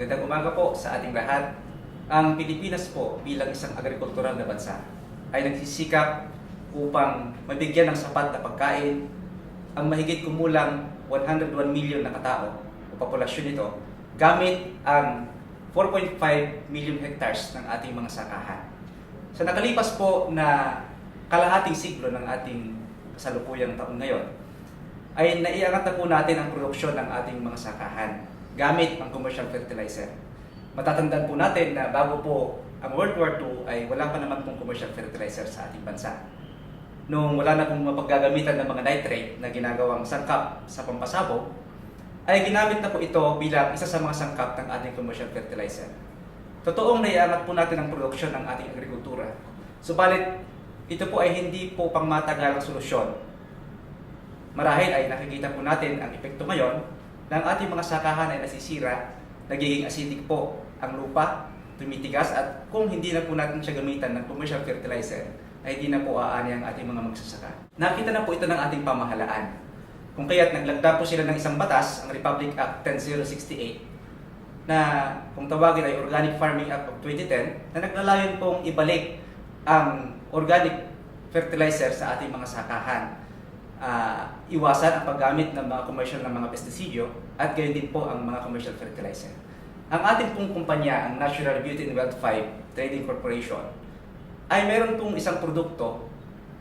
Magandang umaga po sa ating lahat. Ang Pilipinas po bilang isang agrikultural na bansa ay nagsisikap upang mabigyan ng sapat na pagkain ang mahigit kumulang 101 million na katao o populasyon nito gamit ang 4.5 million hectares ng ating mga sakahan. Sa nakalipas po na kalahating siglo ng ating kasalukuyang taon ngayon, ay naiangat na po natin ang produksyon ng ating mga sakahan gamit ang commercial fertilizer. Matatandaan po natin na bago po ang World War II ay wala pa naman pong commercial fertilizer sa ating bansa. Nung wala na pong mapaggagamitan ng mga nitrate na ginagawang sangkap sa pampasabog, ay ginamit na po ito bilang isa sa mga sangkap ng ating commercial fertilizer. Totoong naiangat po natin ang produksyon ng ating agrikultura. Subalit, ito po ay hindi po pangmatagalang solusyon. Marahil ay nakikita po natin ang epekto ngayon na ang ating mga sakahan ay nasisira, nagiging acidic po ang lupa, tumitigas, at kung hindi na po natin siya gamitan ng commercial fertilizer, ay hindi na po aani ang ating mga magsasaka. Nakita na po ito ng ating pamahalaan. Kung kaya't naglagda po sila ng isang batas, ang Republic Act 10068, na kung tawagin ay Organic Farming Act of 2010, na naglalayon pong ibalik ang organic fertilizer sa ating mga sakahan. Iwasan ang paggamit ng mga commercial ng mga pestisidyo at gayon din po ang mga commercial fertilizer. Ang ating pong kumpanya, ang Natural Beauty and Wealth 5 Trading Corporation, ay meron pong isang produkto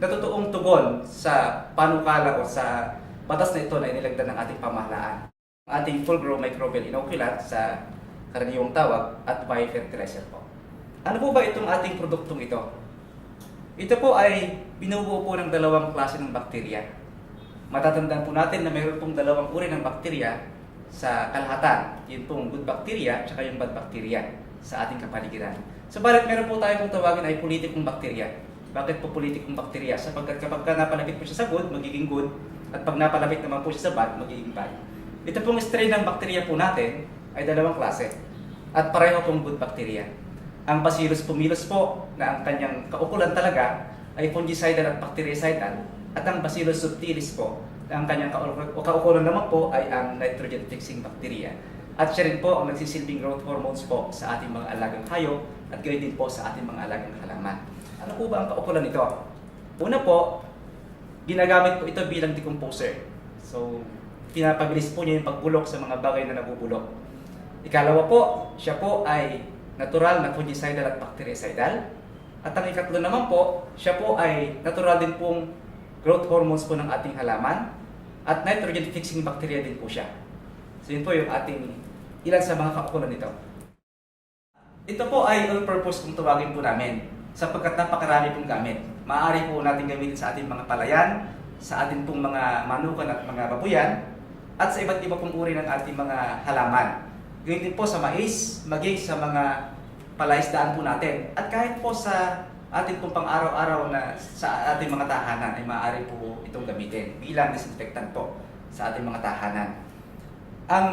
na totoong tugon sa panukala o sa batas na ito na inilagda ng ating pamahalaan. Ang ating full grow microbial inoculant sa karaniwang tawag at biofertilizer po. Ano po ba itong ating produktong ito? Ito po ay binubuo po ng dalawang klase ng bakterya. Matatandaan po natin na mayroon pong dalawang uri ng bakterya sa kalahatan. Yun pong good bacteria at yung bad bacteria sa ating kapaligiran. Subalit meron po tayo kung tawagin ay politikong bakterya. Bakit po politikong bakterya? Sapagkat kapag napalapit po siya sa good, magiging good. At pag napalapit naman po siya sa bad, magiging bad. Ito pong strain ng bakterya po natin ay dalawang klase. At pareho pong good bacteria. Ang Bacillus pumilus po na ang kanyang kaukulan talaga ay fungicidal at bactericidal. At ang Bacillus subtilis po, ang kanyang kaukulan naman po ay ang nitrogen fixing bacteria. At siya rin po ang nagsisilbing growth hormones po sa ating mga alagang hayop at gayon din po sa ating mga alagang halaman. Ano po ba ang kaukulan nito? Una po, ginagamit po ito bilang decomposer. So, pinapabilis po niya yung pagbulok sa mga bagay na nabubulok. Ikalawa po, siya po ay natural na fungicidal at bactericidal. At ang ikatlo naman po, siya po ay natural din pong growth hormones po ng ating halaman at nitrogen fixing bacteria din po siya. So yun po yung ating ilan sa mga kaukulan nito. Ito po ay all-purpose kung tawagin po namin sapagkat napakarami pong gamit. Maaari po natin gamitin sa ating mga palayan, sa ating pong mga manukan at mga babuyan, at sa iba't iba pong uri ng ating mga halaman. Gayun din po sa mais, maging sa mga palaisdaan po natin. At kahit po sa ating pong pang-araw-araw na sa ating mga tahanan ay maaari po itong gamitin bilang disinfectant po sa ating mga tahanan. Ang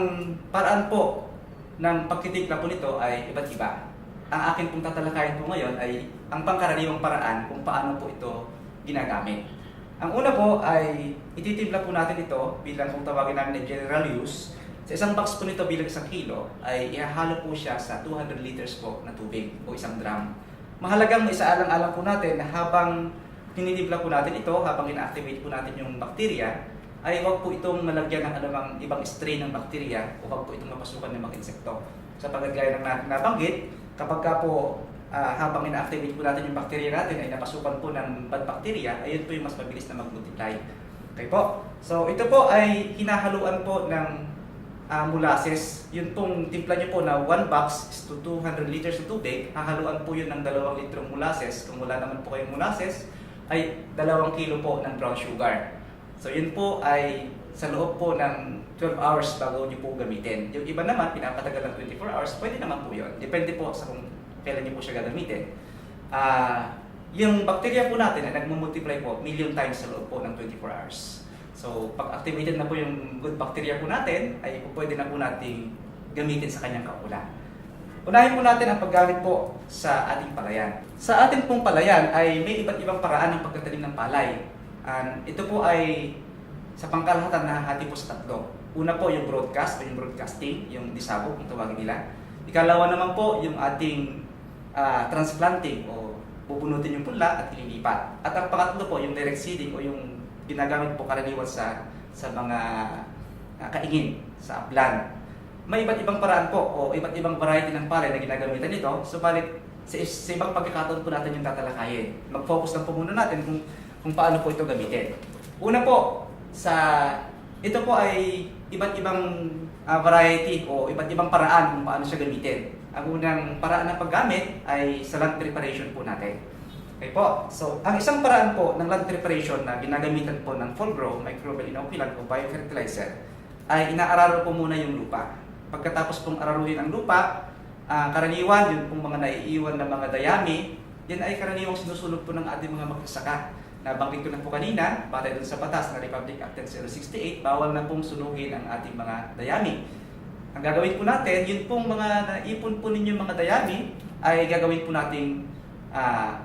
paraan po ng pagtitimpla po nito ay iba't iba. Ang akin pong tatalakayin po ngayon ay ang pangkaraniwang paraan kung paano po ito ginagamit. Ang una po ay ititimpla po natin ito bilang kung tawagin namin na general use. Sa isang box po nito bilang 1 kilo ay ihahalo po siya sa 200 liters po na tubig o 1 drum. Mahalagang isaalang-alang po natin na habang tinitimpla po natin ito, habang ina-activate po natin yung bakterya, ay huwag po itong malagyan ng anumang ibang strain ng bakterya o huwag po itong mapasukan ng mga insekto. Sapagkat gaya ng nabanggit, kapag ka po habang ina-activate po natin yung bakterya natin ay napasukan po ng bad bacteria, ayun po yung mas mabilis na mag-multiply. Okay po? So ito po ay hinahaluan po ng molasses. Yun pong timpla nyo po na 1 box is to 200 liters na tubig, hahaluan po yun ng 2 litrong molasses. Kung wala naman po kayong molasses, ay 2 kilo po ng brown sugar. So yun po ay sa loob po ng 12 hours bago nyo po gamitin. Yung iba naman, pinapatagal ng 24 hours, pwede naman po yun. Depende po sa kung kailan nyo po siya gagamitin. Yung bacteria po natin ay nagmumultiply po million times sa loob po ng 24 hours. So, pag activated na po yung good bacteria po natin, ay pwede na po natin gamitin sa kanyang kaukulan. Unahin po natin ang paggamit po sa ating palayan. Sa ating pong palayan ay may iba't ibang paraan ng pagtatanim ng palay. Ito po ay sa pangkalahatan nahahati po sa 3. Una po yung broadcast o yung broadcasting, yung disabog kung tawagin nila. Ikalawa naman po yung ating transplanting o bubunutin yung punla at ililipat. At ang pangatlo po yung direct seeding o yung ginagamit po karaniwan sa mga kaingin, sa upland. May iba't ibang paraan po o iba't ibang variety ng palay na ginagamitan nito. Subalit sa ibang pagkakataon po natin yung tatalakayin. Mag-focus lang po muna natin kung paano po ito gamitin. Una po, ito po ay iba't ibang variety o iba't ibang paraan kung paano siya gamitin. Ang unang paraan ng paggamit ay sa land preparation po natin. Okay po. So, ang isang paraan po ng land preparation na ginagamitan po ng full grow, microbial inoculant o biofertilizer ay inaararo po muna yung lupa. Pagkatapos pong araruhin ang lupa, karaniwan yun pong mga naiiwan na mga dayami, yan ay karaniwang sinusunod po ng ating mga magsasaka. Nabanggit ko na po kanina, batay dun sa batas na Republic Act 10068, bawal na pong sunugin ang ating mga dayami. Ang gagawin po natin, yun pong mga naipon po ninyo mga dayami, ay gagawin po nating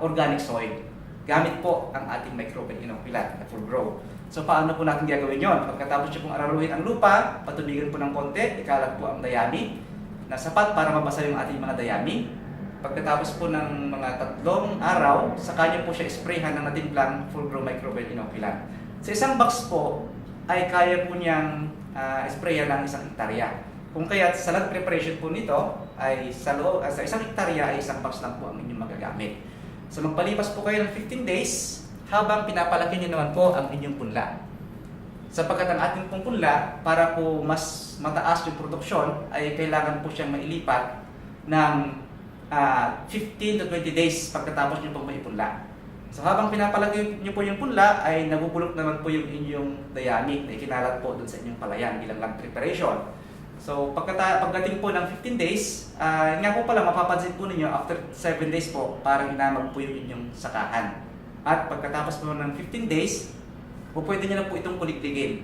organic soil. Gamit po ang ating microbial inoculant na full grow. So paano po natin gagawin yon? Pagkatapos nyo pong araruhin ang lupa, patubigan po ng konti, ikalat po ang dayami na sapat para mabasa yung ating mga dayami. Pagkatapos po ng mga 3 araw, saka nyo po siya sprayhan ng natimplang full grow microbial inoculant. Sa isang box po ay kaya po niyang sprayan ng 1 hektarya. Kung kaya sa land preparation po nito ay sa 1 hektarya ay 1 box lang po ang inyong magagamit. So magpalipas po kayo ng 15 days habang pinapalaki nyo naman po ang inyong punla. Sapagkat ang ating pong punla, para po mas mataas yung produksyon, ay kailangan po siyang mailipat ng 15 to 20 days pagkatapos nyo pong maipunla. So habang pinapalaki nyo po yung punla, ay nabubulok naman po yung inyong dayami na ikinalat po dun sa inyong palayan bilang land preparation. So pagdating po ng 15 days, nga po pala mapapansin po ninyo after 7 days po, parang inamag po yung inyong sakahan. At pagkatapos po ng 15 days, pwede nyo na po itong kuligligin.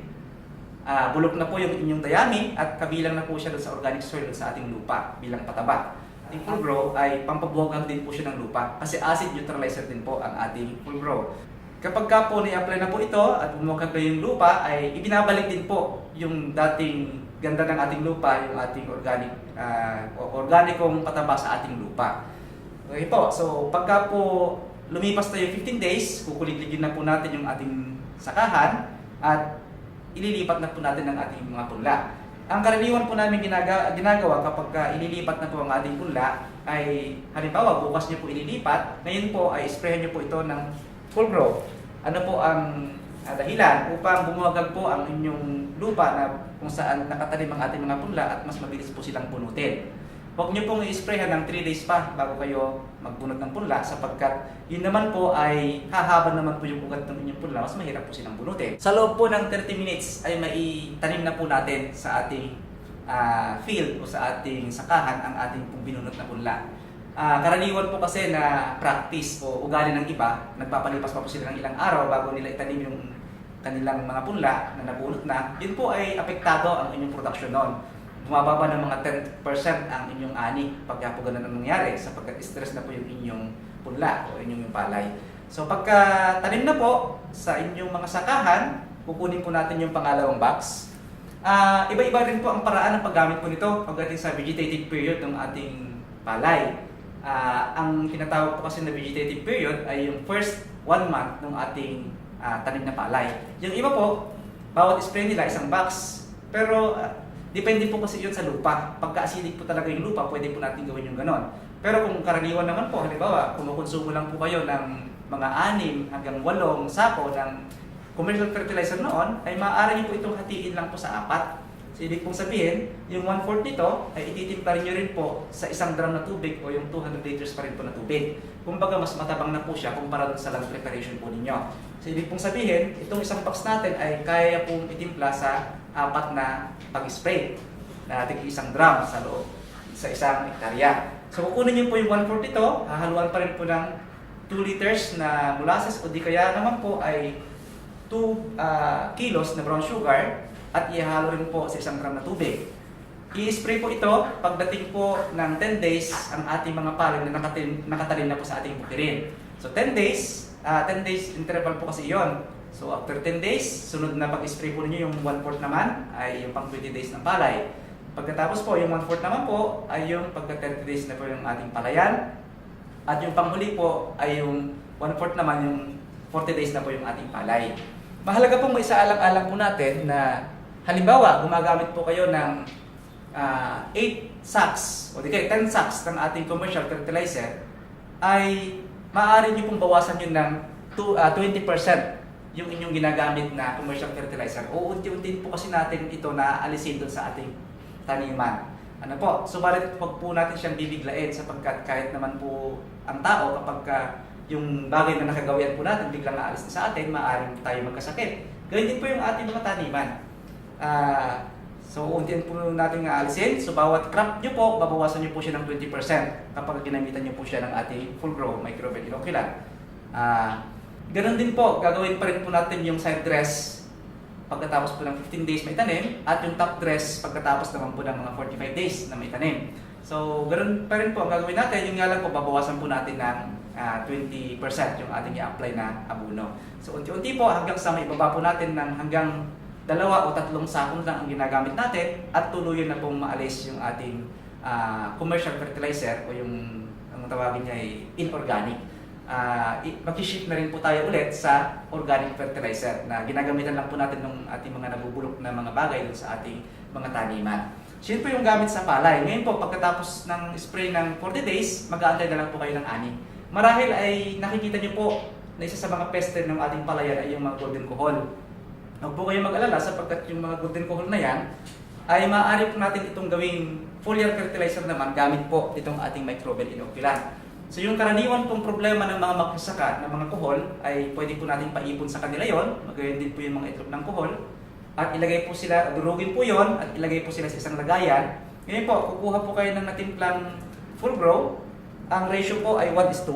Bulok na po yung inyong dayami at kabilang na po siya sa organic soil sa ating lupa bilang pataba. Ating full grow ay pampabuhagan din po siya ng lupa kasi acid neutralizer din po ang ating full grow. Kapag ka po na-apply na po ito at bumuhagan pa yung lupa, ay ibinabalik din po yung dating ganda ng ating lupa, yung ating organikong pataba sa ating lupa. Okay po, so pagka po lumipas tayo 15 days, kukuligligin na po natin yung ating sakahan at ililipat na po natin ang ating mga punla. Ang karaniwan po namin ginagawa kapag ililipat na po ang ating punla ay halimbawa bukas niyo po ililipat, ngayon po ay sprayhan niyo po ito ng full grow. Ano po ang dahilan upang bumuwagag po ang inyong lupa na kung saan nakatanim ang ating mga punla at mas mabilis po silang bunutin. Huwag nyo pong i-sprayhan ng 3 days pa bago kayo magbunot ng punla sapagkat yun naman po ay hahaban naman po yung ugat ng inyong punla, mas mahirap po silang bunutin. Sa loob po ng 30 minutes ay maitanim na po natin sa ating field o sa ating sakahan ang ating pong binunot na punla. Karaniwan po kasi na practice o ugali ng iba, nagpapalipas pa po sila ng ilang araw bago nila itanim yung kanilang mga punla na nabunot na, yun po ay apektado ang inyong production noon. Bumababa ng mga 10% ang inyong ani pagka po ganun ang nangyari sapagkat stress na po yung inyong punla o inyong palay. So pagka tanim na po sa inyong mga sakahan, kukunin po natin yung pangalawang box. Iba-iba rin po ang paraan ng paggamit po nito pagdating sa vegetative period ng ating palay. Ang tinatawag po kasi na vegetative period ay yung first 1 month ng ating tanim na palay. Yung iba po, bawat spray nila 1 box. Pero depende po kasi yun sa lupa. Pagka-acidic po talaga yung lupa, pwede po natin gawin yung ganon. Pero kung karaniwan naman po, halimbawa, kumukonsumo lang po kayo ng mga 6 hanggang 8 sako ng commercial fertilizer noon, ay maaari niyo po itong hatiin lang po sa 4. So, ibig pong sabihin, yung 1/4 nito ay ititimpla rin nyo rin po sa 1 drum na tubig o yung 200 liters pa rin po na tubig. Kumbaga, mas matabang na po siya kumpara sa land preparation po ninyo. So, ibig pong sabihin, itong 1 box natin ay kaya pong itimpla sa 4 na pag-spray na tig 1 drum sa loob sa 1 hektarya. So, kukunin nyo po yung 1/4 nito, hahaluan pa rin po ng 2 liters na molasses o di kaya naman po ay 2 kilos na brown sugar at ihalo rin po sa 1 gram na tubig. I-spray po ito pagdating po ng 10 days ang ating mga palay na nakatalim na po sa ating bukirin. So 10 days interval po kasi yon. So after 10 days, sunod na pag-spray po ninyo yung 1/4 naman ay yung pang 20 days ng palay. Pagkatapos po, yung 1/4 naman po ay yung pagka 30 days na po yung ating palayan. At yung panghuli po ay yung 1/4 naman yung 40 days na po yung ating palay. Mahalaga pong maisaalang-alang po natin na halimbawa, gumagamit po kayo ng 8 sacks o di kaya 10 sacks ng ating commercial fertilizer, ay maaari nyo pong bawasan yun ng 20% yung inyong ginagamit na commercial fertilizer. O unti-unti po kasi natin ito na alisin doon sa ating taniman. Ano po? Subalit huwag po natin siyang bibiglain sapagkat kahit naman po ang tao kapag yung bagay na nakagawian po natin biglang aalis na sa atin, maaaring tayo magkasakit. Gayun din po yung ating mga taniman. So, unti-unti po natin aalisin. So, bawat crop nyo po, babawasan nyo po siya ng 20% kapag ginamitan nyo po siya ng ating full grow microbial inoculant. Ganon din po, gagawin pa rin po natin yung side dress pagkatapos po ng 15 days may tanim at yung top dress pagkatapos naman po ng mga 45 days na may tanim. So, ganon pa rin po ang gagawin natin. Yung nga lang po, babawasan po natin ng 20% yung ating i-apply na abono. So, unti-unti po hanggang sa may baba po natin ng hanggang 2 o 3 sakong lang ang ginagamit natin at tuluyan na pong maalis yung ating commercial fertilizer o yung ang tawagin niya ay inorganic. Mag-shift na rin po tayo ulit sa organic fertilizer na ginagamitan lang po natin ng ating mga nabubulok na mga bagay dun sa ating mga taniman. So yun po yung gamit sa palay. Ngayon po, pagkatapos ng spray ng 40 days, mag-aantay na lang po kayo ng ani. Marahil ay nakikita nyo po na isa sa mga peste ng ating palayan ay yung mga golden kohol. Huwag po kayong mag-alala sapagkat yung mga golden kohol na yan ay maaari po natin itong gawing foliar fertilizer naman gamit po itong ating microbial inoculant. So yung karaniwan pong problema ng mga magsasaka ng mga kohol ay pwede po natin paipon sa kanila yon. Magayon din po yung mga itlog ng kohol at ilagay po sila, durugin po yon at ilagay po sila sa isang lagayan. Ngayon po, kukuha po kayo ng natimplang full grow. Ang ratio po ay 1:1.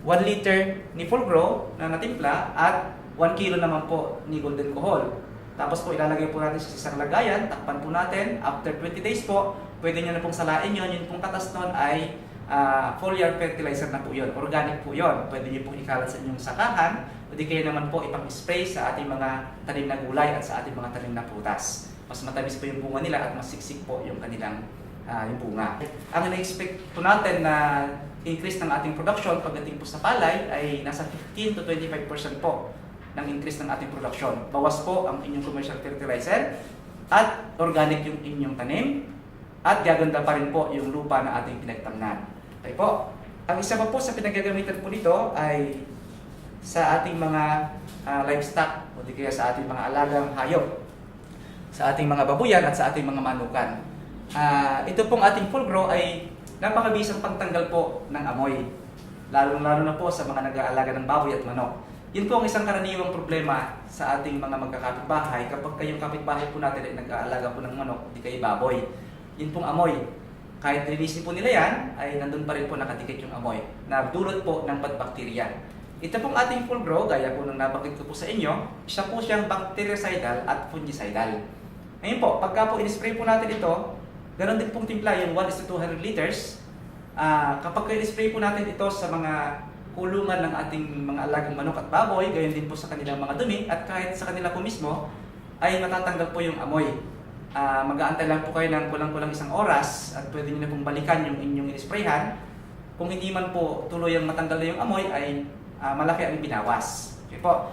1 liter ni full grow na natimpla at 1 kilo naman po ni golden kohol. Tapos po ilalagay po natin sa isang lagayan, takpan po natin. After 20 days po, pwede nyo na pong salain yun. Yung pong katas nun ay foliar fertilizer na po yun. Organic po yun. Pwede nyo pong ikalat sa inyong sakahan. Pwede kayo naman po ipang-spray sa ating mga tanim na gulay at sa ating mga tanim na prutas. Mas matamis po yung bunga nila at mas siksik po yung kanilang yung bunga. Ang na-expect po natin na increase ng ating production pagdating po sa palay ay nasa 15 to 25% po ng increase ng ating production. Bawas po ang inyong commercial fertilizer at organic yung inyong tanim at gaganda pa rin po yung lupa na ating pinagtamnan. Okay po. Ang isa pa po sa pinagagamitan po nito ay sa ating mga livestock o di kaya sa ating mga alagang hayop, sa ating mga babuyan at sa ating mga manukan. Ito pong ating full grow ay napakabisang pagtanggal po ng amoy. Lalo na po sa mga nag-aalaga ng baboy at manok. Yun po ang isang karaniwang problema sa ating mga magkakapitbahay kapag kayong kapitbahay po natin ay nag-aalaga po ng manok, di kayo baboy. Yun pong amoy. Kahit releasin po nila yan, ay nandun pa rin po nakatikit yung amoy na dulot po ng bacteria. Ito pong ating full grow, gaya po nung nabanggit ko po sa inyo, isa po siyang bactericidal at fungicidal. Ngayon po, pagka po in-spray po natin ito, ganoon din pong timpla yung 1:200 liters. Kapag i-spray po natin ito sa mga kulungan ng ating mga alagang manok at baboy, gayon din po sa kanilang mga dumi at kahit sa kanila po mismo, ay matatanggal po yung amoy. Mag-aantay lang po kayo ng kulang-kulang 1 oras at pwede nyo na pong balikan yung inyong in-sprayhan. Kung hindi man po tuloy ang matanggal na yung amoy, ay malaki ang binawas. Okay po.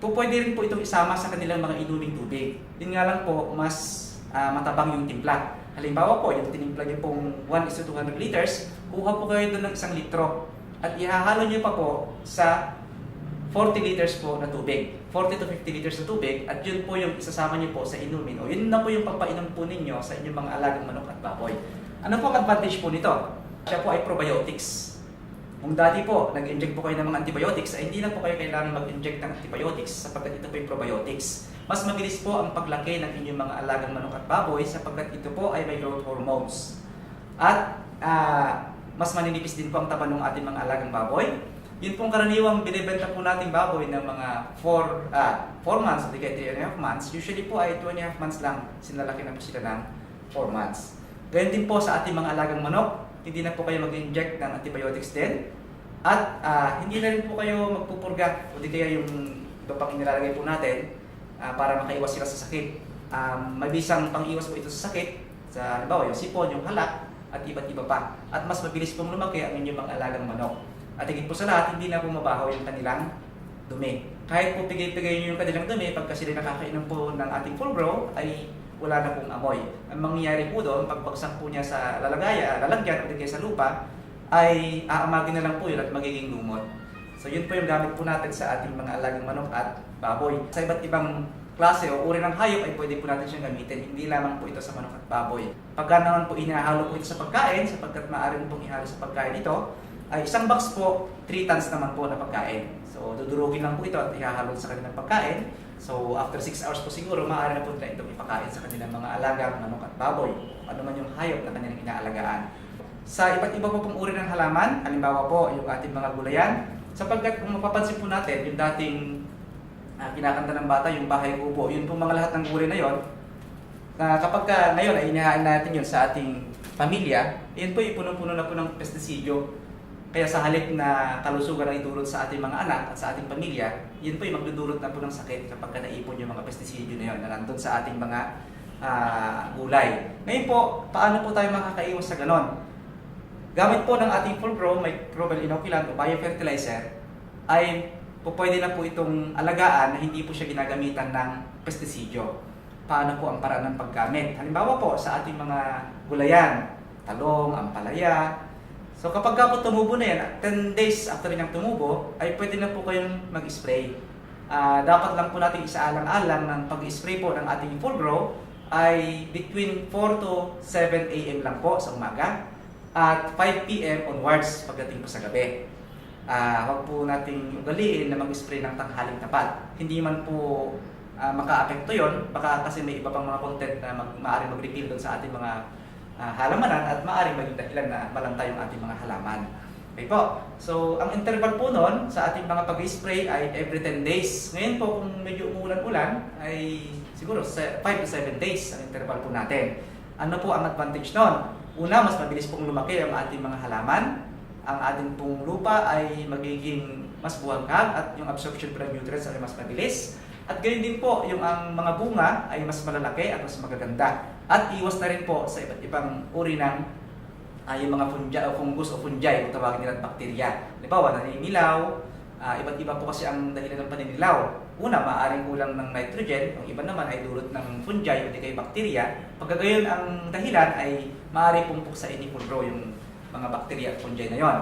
Pwede rin po itong isama sa kanilang mga inuming tubig. Yun nga lang po, mas matabang yung timpla. Halimbawa po, yung tinimpla nyo pong 1:200 liters, kuha po kayo doon ng 1 litro. At ihahalo nyo pa po sa 40 liters po na tubig. 40 to 50 liters na tubig. At yun po yung isasama nyo po sa inumin. O yun na po yung pagpainom po ninyo sa inyong mga alagang manok at baboy. Ano po ang advantage po nito? Siya po ay probiotics. Kung dati po, nag-inject po kayo ng mga antibiotics, ay hindi na po kayo kailangan mag-inject ng antibiotics sapagkat ito po yung probiotics. Mas mabilis po ang paglaki ng inyong mga alagang manok at baboy sapagkat ito po ay may growth hormones. At mas maninipis din po ang taba ng ating mga alagang baboy. Yun pong karaniwang binibenta po nating baboy ng mga 4 months, o 3.5 months. Usually po ay 2.5 months lang, sinalaki na po sila ng 4 months. Ganyan din po sa ating mga alagang manok, hindi na po kayo mag-inject ng antibiotics din. At hindi na rin po kayo magpupurga, o di kaya yung iba pang inilalagay po natin para makaiwas sila sa sakit. mabisang pang-iwas po ito sa sakit, sa halimbawa yung sipon, yung halak, at iba't iba pa. At mas mabilis pong lumaki ang inyong mga alagang manok. At higit po sa lahat, hindi na po mabaho yung kanilang dumi. Kahit po pigay-pigay nyo yung kanilang dumi, pagka sila nakakainom po ng ating full grow, ay wala na pong amoy. Ang mangyayari po doon, pagbagsak po niya sa lalagyan o di kaya sa lupa, ay aamagin na lang po yun at magiging lumot. So yun po yung gamit po natin sa ating mga alagang manok at baboy. Sa iba't ibang klase o uri ng hayop ay pwede po natin siyang gamitin. Hindi lamang po ito sa manok at baboy. Pagka naman po inahalo po ito sa pagkain, sapagkat maaari pong ihalo sa pagkain ito, ay isang box po, 3 tons naman po na pagkain. So dudurugin lang po ito at ihahalo sa kanilang pagkain. So after 6 hours po siguro, maaari na po nila itong ipakain sa kanilang mga alagang manok at baboy. Ano man yung hayop na kanilang inaalagaan. Sa iba't iba po pong uri ng halaman, halimbawa po yung ating mga gulayan, sapagkat kung mapapansin po natin, yung dating kinakanta ng bata, yung bahay kubo, yun po mga lahat ng gulay na yon. Kapag ngayon ay inahain natin yun sa ating pamilya, yun po ipuno-puno na po ng pestisidyo. Kaya sa halip na kalusugan ang idulot sa ating mga anak at sa ating pamilya, yun po yung magdudulot na po ng sakit kapag naipon yung mga pestisidyo na yun na nandun sa ating mga gulay. Ngayon po, paano po tayo makakaiwas sa ganon? Gamit po ng ating full grow, microbial inoculant o biofertilizer, ay pwede na po itong alagaan na hindi po siya ginagamitan ng pestisidyo. Paano po ang paraan ng paggamit? Halimbawa po sa ating mga gulayan, talong, ampalaya. So kapag po tumubo na yan, 10 days after niyang tumubo, ay pwede na po kayong mag-spray. Dapat lang po natin isaalang-alang ng pag-spray po ng ating full grow ay between 4 to 7 a.m. lang po sa umaga at 5 p.m. onwards pagdating po sa gabi. Huwag po nating ugaliin na mag-spray ng tanghaling tapat. Hindi man po maka-apekto yon, baka kasi may iba pang mga content na maaaring mag-reveal doon sa ating mga halamanan at maaaring maging dahilan na malanta yung ating mga halaman. Okay po. So, ang interval po noon sa ating mga pag-spray ay every 10 days. Ngayon po, kung medyo umulan-ulan, ay siguro 5 to 7 days ang interval po natin. Ano po ang advantage noon? Una, mas mabilis pong lumaki ang ating mga halaman. Ang ating pong lupa ay magiging mas buwanghag at yung absorption po ng nutrients ay mas mabilis. At ganoon din po, yung ang mga bunga ay mas malalaki at mas magaganda. At iwas na rin po sa iba't ibang uri ng yung mga fungus o fungi kung tawagin nila at bakterya. Halimbawa, naninilaw, iba't iba po kasi ang dahilan ng paninilaw. Una, maaaring kulang ng nitrogen, ang iba naman ay dulot ng fungi o di kaya bakterya. Pagkagayon ang dahilan ay maaari pong puksain ni full grow yung mga bakterya at fungi na yon.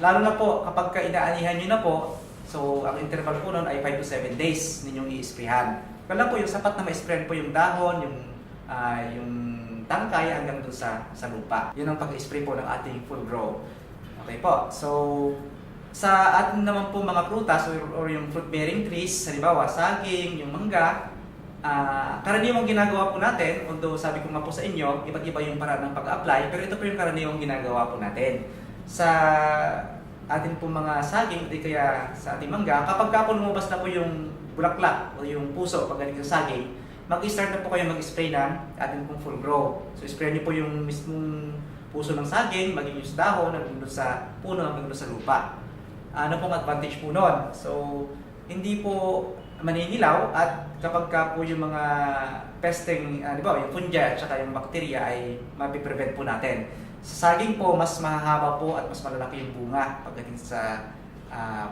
Lalo na po kapag inaanihan nyo na po, so ang interval po nun ay 5 to 7 days ninyong i-sprayhan. Kaya po yung sapat na ma-sprayan po yung dahon, yung tangkay hanggang doon sa lupa. Yun ang pag-spray po ng ating full grow. Okay po. So sa atin naman po mga prutas or yung fruit bearing trees, halimbawa saging, yung mangga, karaniwang ginagawa po natin, although sabi ko nga po sa inyo, iba't iba yung paraan ng pag-apply, pero ito po yung karaniwang ginagawa po natin. Sa atin po mga saging, di kaya sa ating mangga, kapag po lumabas na po yung bulaklak o yung puso pagdating sa saging, mag-start na po kayo mag-spray ng ating pong full grow. So spray niyo po yung mismong puso ng saging, maging yung sa dahon, maging doon sa puno, maging doon sa lupa. Ano pong advantage po nun? So hindi po maninilaw at kapag po yung mga pesting, di ba, yung fungi at saka yung bakterya ay mapiprevent po natin. Sa saging po, mas mahahaba po at mas malalaki yung bunga pagdating sa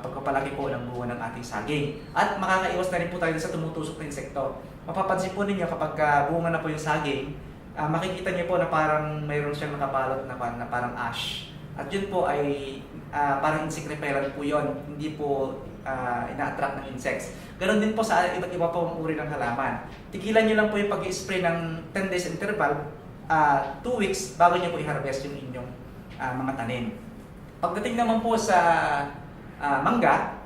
pagpapalaki po ng bunga ng ating saging. At makakaiwas na rin po tayo sa tumutusok na insekto. Mapapansin po ninyo kapag bunga na po yung saging, makikita niyo po na parang mayroon siyang nakabalot na parang ash. At yun po ay parang insect repellent po yun, hindi po ina-attract ng insects. Ganon din po sa iba't iba pong uri ng halaman. Tigilan nyo lang po yung pag-spray ng 10 days interval, 2 weeks bago nyo po i-harvest yung inyong mga tanim. Pagdating naman po sa mangga,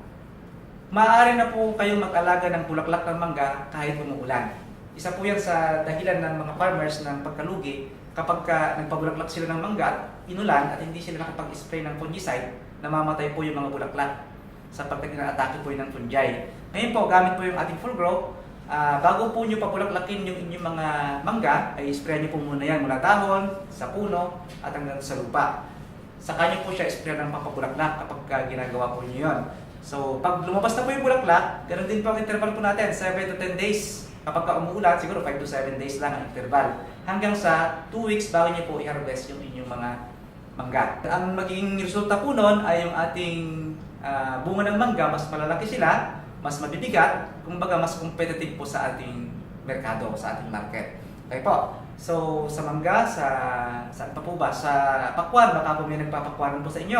maaari na po kayong mag-alaga ng bulaklak ng mangga kahit umuulan. Isa po yan sa dahilan ng mga farmers ng pagkalugi kapag nagpabulaklak sila ng mangga at inulan at hindi sila nakapag-spray ng fungicide, namamatay po yung mga bulaklak sapagkat ina-atake po yun ng fungi. Ngayon po, gamit po yung ating full grow, bago po nyo papulaklakin yung inyong mga mangga, ay spray nyo po muna yan mula dahon, sa puno, at hanggang sa lupa. Saka nyo po siya spray ng papabulaklak kapag ginagawa po nyo yun. So, pag lumabas na po yung bulaklak, ganoon din po ang interval po natin, 7 to 10 days Kapag ka umuulan, siguro 5 to 7 days lang ang interval. Hanggang sa 2 weeks bago niyo po i-harvest yung inyong mga mangga. Ang magiging resulta po nun ay yung ating bunga ng mangga, mas malalaki sila, mas mabibigat, kumbaga mas competitive po sa ating merkado, sa ating market. Okay po. So, sa mangga, saan pa po ba? Sa pakwan, baka po may nagpapakwanan po sa inyo.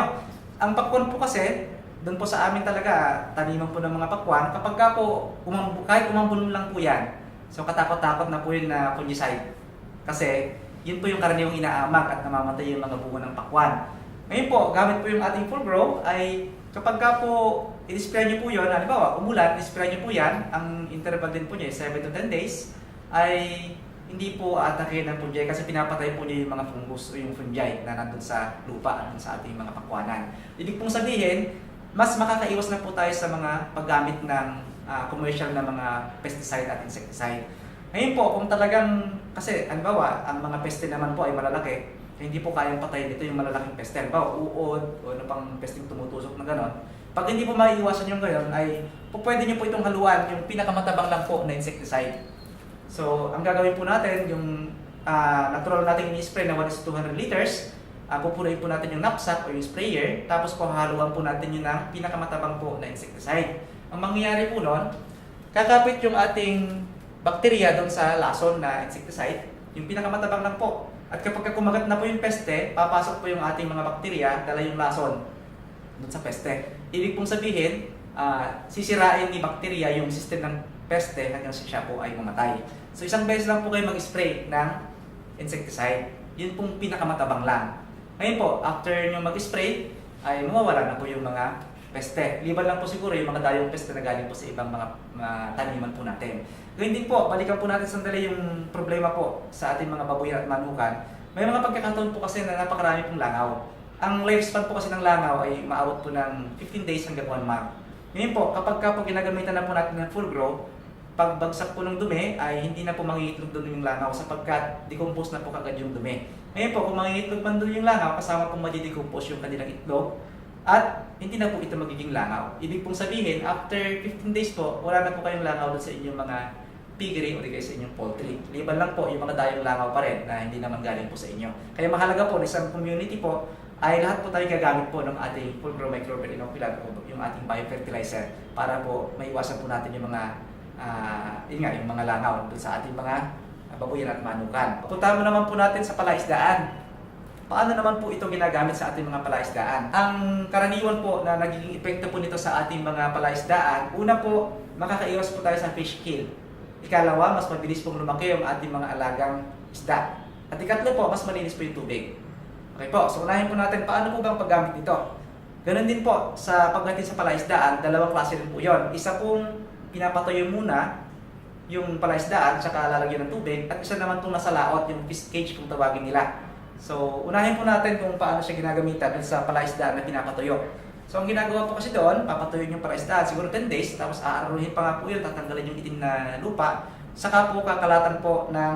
Ang pakwan po kasi, doon po sa amin talaga, taniman po ng mga pakwan. Kapag ka po, kahit umambon lang po yan, so katakot-takot na po yun na fungicide. Kasi, yun po yung karaniwang inaamag at namamatay yung mga bunga ng pakwan. Ngayon po, gamit po yung ating full grow, ay kapag ka po, i-spray nyo po yun, halimbawa, umulan, i-spray nyo po yan, ang interval din po niya, 7 to 10 days, ay hindi po atake ng fungi kasi pinapatay po niya yung mga fungus o yung fungi na nandun sa lupa, nandun sa ating mga pakwanan. Ibig pong sabihin, mas makakaiwas na po tayo sa mga paggamit ng commercial na mga pesticide at insecticide. Ngayon po, kung talagang, kasi halimbawa, ang mga peste naman po ay malalaki, hindi po kayang patayin dito yung malalaking peste. Halimbawa, uod o ano pang pesteng tumutusok na gano'n. Pag hindi po maiiwasan yung gano'n, ay pwede nyo po itong haluan yung pinakamatabang lang po na insecticide. So, ang gagawin po natin, yung natural natin i-spray na 1:200 liters, pupunuin po natin yung knapsack o yung sprayer, tapos po haluan po natin yun ng pinakamatabang po na insecticide. Ang mangyayari po nun, kakapit yung ating bakterya doon sa lason na insecticide, yung pinakamatabang lang po. At kapag kumagat na po yung peste, papasok po yung ating mga bakterya, dala yung lason doon sa peste. Ibig pong sabihin, sisirain ni bakterya yung system ng peste hanggang siya po ay mamatay. So isang beses lang po kayo mag-spray ng insecticide. Yun pong pinakamatabang lang. Ngayon po, after nyo mag-spray, ay mawawala na po yung mga peste. Liban lang po siguro yung mga dayong peste na galing po sa ibang mga taniman po natin. Ngayon din po, balikan po natin sandali yung problema po sa ating mga baboy at manukan. May mga pagkakataon po kasi na napakarami pong langaw. Ang lifespan po kasi ng langaw ay maabot po ng 15 days hanggang 1 month. Ngayon po, kapag po ginagamitan na po natin ng full grow, pagbagsak po ng dumi ay hindi na po mangingitlog doon yung langaw sapagkat decompose na po kagad yung dumi. Ngayon po, kung mangingitlog man doon yung langaw, kasama pong madidecompose yung kanilang itlog at hindi na po ito magiging langaw. Ibig pong sabihin, after 15 days po, wala na po kayong langaw doon sa inyong mga piggery o sa inyong poultry. Liban lang po yung mga dayong langaw pa rin na hindi naman galing po sa inyo. Kaya mahalaga po, isang community po, ay lahat po tayo gagamit po ng ating full grow microbial inoculant o yung ating biofertilizer para po maiwasan po natin yung mga yung mga langaw doon sa ating mga babuyan at manukan. Puntahan naman po natin sa palaisdaan. Paano naman po ito ginagamit sa ating mga palaisdaan? Ang karaniwan po na nagiging epekto po nito sa ating mga palaisdaan, una po, makakaiwas po tayo sa fish kill. Ikalawa, mas mabilis pong lumaki yung ating mga alagang isda. At ikatlo po, mas malinis po yung tubig. Okay po, so unahin po natin paano po bang paggamit nito. Ganon din po, sa pagdating sa palaisdaan, dalawang klase rin po yun. Isa pong pinapatuyo muna yung palaisdaan, tsaka lalagyan ng tubig, at isa naman itong nasa laot, yung fish cage kung tawagin nila. So, unahin po natin kung paano siya ginagamitan sa palaisdaan na pinapatuyo. So, ang ginagawa po kasi doon, papatuyin yung palaisdaan, siguro 10 days, tapos aararuhin pa nga po yun, tatanggalin yung itim na lupa, saka po kakalatan po ng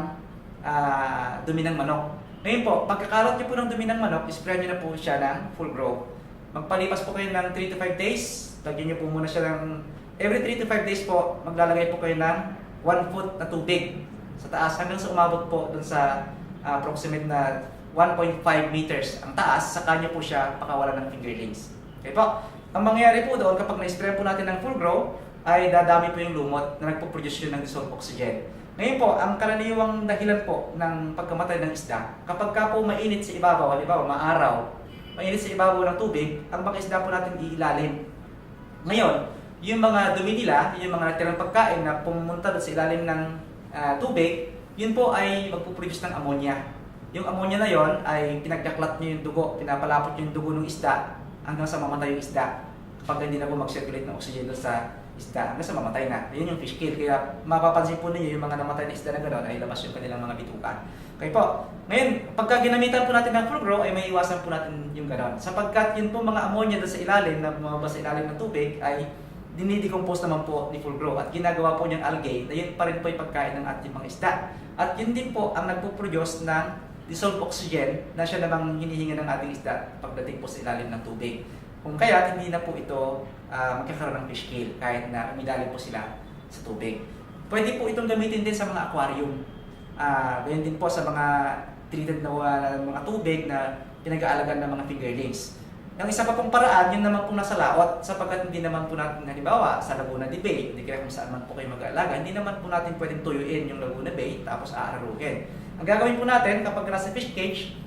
dumi ng manok. Ngayon po, pagkakalat nyo po ng dumi ng manok, spray nyo na po siya ng full grow. Magpalipas po kayo ng 3 to 5 days, lagyan nyo po muna siya ng every 3 to 5 days po, maglalagay po kayo ng 1 foot na tubig sa taas hanggang sa umabot po dun sa approximate na 1.5 meters ang taas, saka nyo po siya pakawalan ng fingerlings. Okay po? Ang mangyayari po doon kapag na-spray po natin ng full grow, ay dadami po yung lumot na nagpo-produce yun ng dissolved oxygen. Ngayon po, ang karaniwang dahilan po ng pagkamatay ng isda, kapag ka po mainit sa ibabaw, halimbawa maaraw, mainit sa ibabaw ng tubig, ang mga isda po natin iilalim. Ngayon, yung mga dumi nila, yung mga natirang pagkain na pumunta sa ilalim ng tubig, yun po ay magpuproduce ng ammonia. Yung ammonia na yon ay pinagkaklat nyo yung dugo, pinapalapot nyo yung dugo ng isda hanggang sa mamatay yung isda. Kapag hindi na po mag-circulate ng oxygen doon sa isda, hanggang sa mamatay na. Yun yung fish kill. Kaya mapapansin po ninyo yung mga namatay na isda na gano'n ay labas yung kanilang mga bituka. Okay po. Ngayon, pagka ginamitan po natin ng full grow, ay may iwasan po natin yung gano'n. Sapagkat yun po mga ammonia doon sa ilalim, na bumabas sa ilalim ng tubig, ay dinidecompose naman po ni full grow. At ginagawa po niyang algae, na yun pa rin po yung pagkain ng ating mga isda. At yun din po ang nagpo-produce ng dissolved oxygen na siya namang hinihinga ng ating isda pagdating po sa ilalim ng tubig. Kung kaya hindi na po ito magkakaroon ng fish kill kahit na umilalim po sila sa tubig. Pwede po itong gamitin din sa mga aquarium. Ganyan din po sa mga treated na mga tubig na pinag-aalagan ng mga fingerlings. Ang isa pa pong paraan, yun naman po nasa laot, sapagkat hindi naman po natin, halimbawa, sa Laguna de Bay, hindi kaya kung saan man po kayo mag-aalaga, hindi naman po natin pwedeng tuyuin yung Laguna Bay, tapos aararuhin. Ang gagawin po natin, kapag nasa fish cage,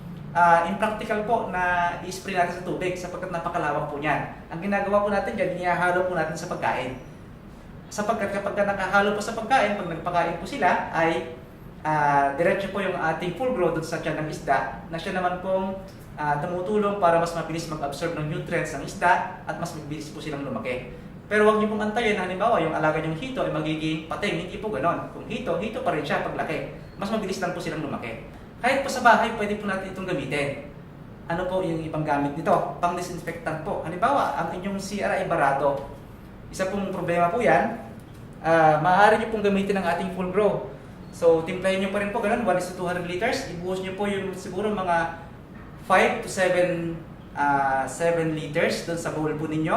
impractical po na i-spray natin sa tubig, sapagkat napakalawak po niyan. Ang ginagawa po natin dyan, inihahalo po natin sa pagkain. Sapagkat kapag nakahalo po sa pagkain, pag nagpakain po sila, ay diretso po yung ating full grow doon sa tiyan ng isda, na siya naman pong tumutulong para mas mabilis mag-absorb ng nutrients ng isda at mas mabilis po silang lumaki. Pero huwag niyo pong antayin, halimbawa yung alaga niyong hito ay magiging pating, hindi po ganon. Kung hito pa rin siya paglaki. Mas mabilis lang po silang lumaki. Kahit po sa bahay, pwede po natin itong gamitin. Ano po yung ibang gamit nito? Pang-disinfectant po. Halimbawa, ang inyong CR ay barado. Isa pong problema po yan, maaari niyo pong gamitin ang ating full grow. So, timplahin niyo pa rin po ganun, 1:200 liters. Ibuhos niyo po yung siguro mga 5 to 7 liters doon sa bowl po ninyo.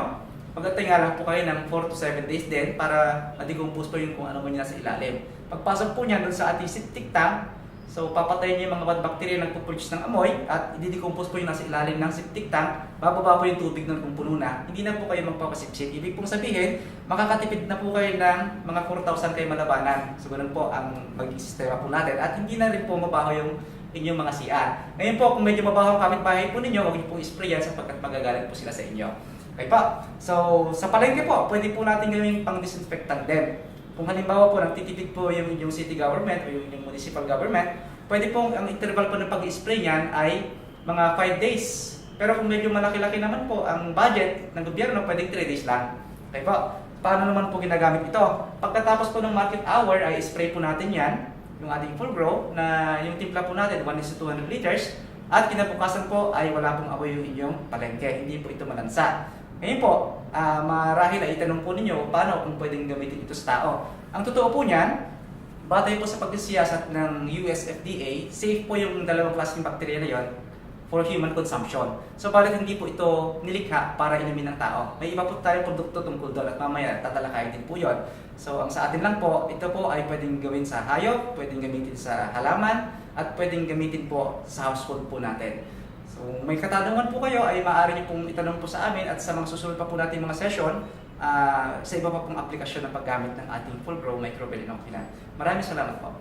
Pagkatay nga lang po kayo ng 4 to 7 days din para ma-decompose po yung kung ano mo niya sa ilalim. Pagpasok po niya doon sa ating septic tank, so papatayin niyo yung mga bad bacteria na nagpo-produce ng amoy at i-decompose po yung nasa ilalim ng septic tank, bababa po yung tubig nun kung puno na. Hindi na po kayo magpapasipsip. Ibig pong sabihin, makakatipid na po kayo ng mga 4,000 kayo malabanan. So ganun po ang maging sistema po natin at hindi na rin po mabaho yung inyong mga CR. Ngayon po, kung medyo mabaho ang kapitbahay po ninyo, huwag niyo pong i-spray yan sapagkat magagalit po sila sa inyo. Okay po. So, sa palengke po, pwede po natin gawing pang-disinfectant din. Kung halimbawa po, nagtitipid po yung inyong city government o yung inyong municipal government, pwede po ang interval po ng pag-spray niyan ay mga 5 days. Pero kung medyo malaki-laki naman po ang budget ng gobyerno, pwedeng 3 days lang. Okay po. Paano naman po ginagamit ito? Pagkatapos po ng market hour, ay spray po natin yan, yung ating full grow, na yung timpla po natin, 1:200 liters, at kinabukasan po ay wala pong amoy yung inyong palengke. Hindi po ito malansa. Ngayon po, marahil ay itanong po ninyo paano kung pwedeng gamitin ito sa tao. Ang totoo po niyan, batay po sa pagkasiyasat ng US FDA, safe po yung dalawang klaseng bakterya na yon for human consumption. So, bakit hindi po ito nilikha para inumin ng tao? May iba po tayong produkto tungkol doon at mamaya tatalakayin din po yon. So, ang sa atin lang po, ito po ay pwedeng gawin sa hayop, pwedeng gamitin sa halaman, at pwedeng gamitin po sa household po natin. So, may katanungan po kayo ay maaari niyo pong itanong po sa amin at sa mga susunod pa po natin mga session, sa iba pa pong aplikasyon ng paggamit ng ating full grow microbial inoculant. Maraming salamat po.